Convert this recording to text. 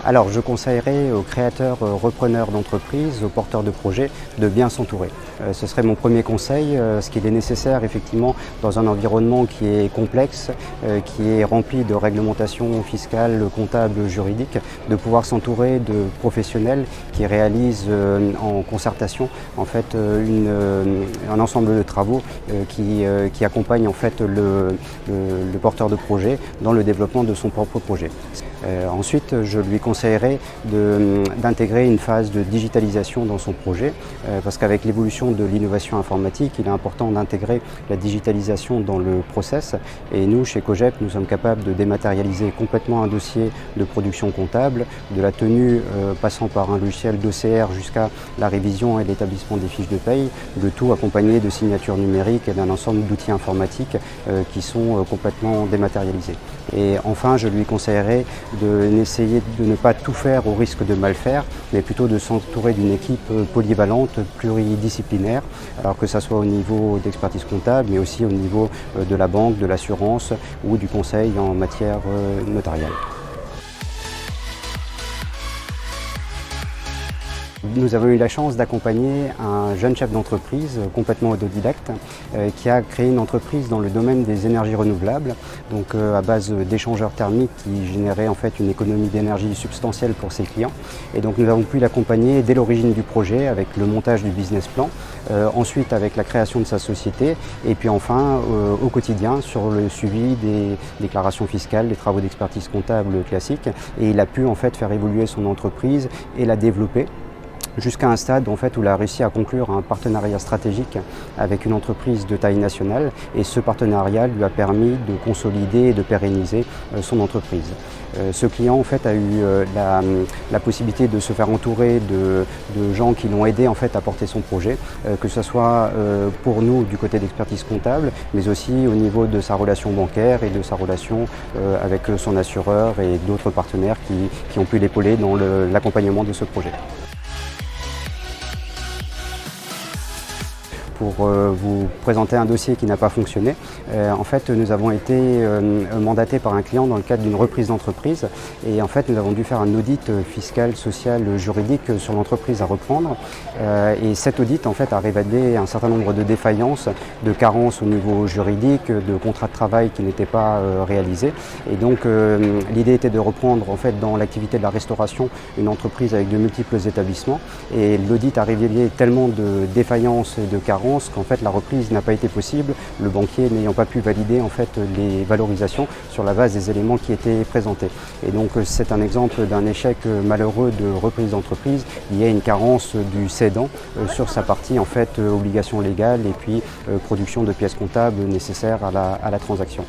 Alors, je conseillerais aux créateurs, repreneurs d'entreprises, aux porteurs de projets, de bien s'entourer. Ce serait mon premier conseil, parce qu'il est nécessaire effectivement dans un environnement qui est complexe, qui est rempli de réglementations fiscales, comptables, juridiques, de pouvoir s'entourer de professionnels qui réalisent en concertation en fait un ensemble de travaux qui accompagnent en fait le porteur de projet dans le développement de son propre projet. Ensuite, je lui conseillerais d'intégrer une phase de digitalisation dans son projet, parce qu'avec l'évolution de l'innovation informatique, il est important d'intégrer la digitalisation dans le process. Et nous, chez Cogep, nous sommes capables de dématérialiser complètement un dossier de production comptable, de la tenue passant par un logiciel d'OCR jusqu'à la révision et l'établissement des fiches de paye, le tout accompagné de signatures numériques et d'un ensemble d'outils informatiques qui sont complètement dématérialisés. Et enfin, je lui conseillerais d'essayer de ne pas tout faire au risque de mal faire, mais plutôt de s'entourer d'une équipe polyvalente, pluridisciplinaire, alors que ce soit au niveau d'expertise comptable, mais aussi au niveau de la banque, de l'assurance ou du conseil en matière notariale. Nous avons eu la chance d'accompagner un jeune chef d'entreprise complètement autodidacte qui a créé une entreprise dans le domaine des énergies renouvelables, donc à base d'échangeurs thermiques qui généraient en fait une économie d'énergie substantielle pour ses clients. Et donc nous avons pu l'accompagner dès l'origine du projet avec le montage du business plan, ensuite avec la création de sa société et puis enfin au quotidien sur le suivi des déclarations fiscales, des travaux d'expertise comptable classiques. Et il a pu en fait faire évoluer son entreprise et la développer jusqu'à un stade en fait, où il a réussi à conclure un partenariat stratégique avec une entreprise de taille nationale et ce partenariat lui a permis de consolider et de pérenniser son entreprise. Ce client en fait, a eu la possibilité de se faire entourer de gens qui l'ont aidé en fait, à porter son projet, que ce soit pour nous du côté d'expertise comptable, mais aussi au niveau de sa relation bancaire et de sa relation avec son assureur et d'autres partenaires qui ont pu l'épauler dans l'accompagnement de ce projet. Pour vous présenter un dossier qui n'a pas fonctionné. En fait, nous avons été mandatés par un client dans le cadre d'une reprise d'entreprise et en fait, nous avons dû faire un audit fiscal, social, juridique sur l'entreprise à reprendre. Et cet audit en fait, a révélé un certain nombre de défaillances, de carences au niveau juridique, de contrats de travail qui n'étaient pas réalisés. Et donc, l'idée était de reprendre en fait, dans l'activité de la restauration une entreprise avec de multiples établissements. Et l'audit a révélé tellement de défaillances et de carences qu'en fait la reprise n'a pas été possible, le banquier n'ayant pas pu valider en fait les valorisations sur la base des éléments qui étaient présentés. Et donc c'est un exemple d'un échec malheureux de reprise d'entreprise lié à une carence du cédant sur sa partie en fait obligation légale et puis production de pièces comptables nécessaires à la transaction.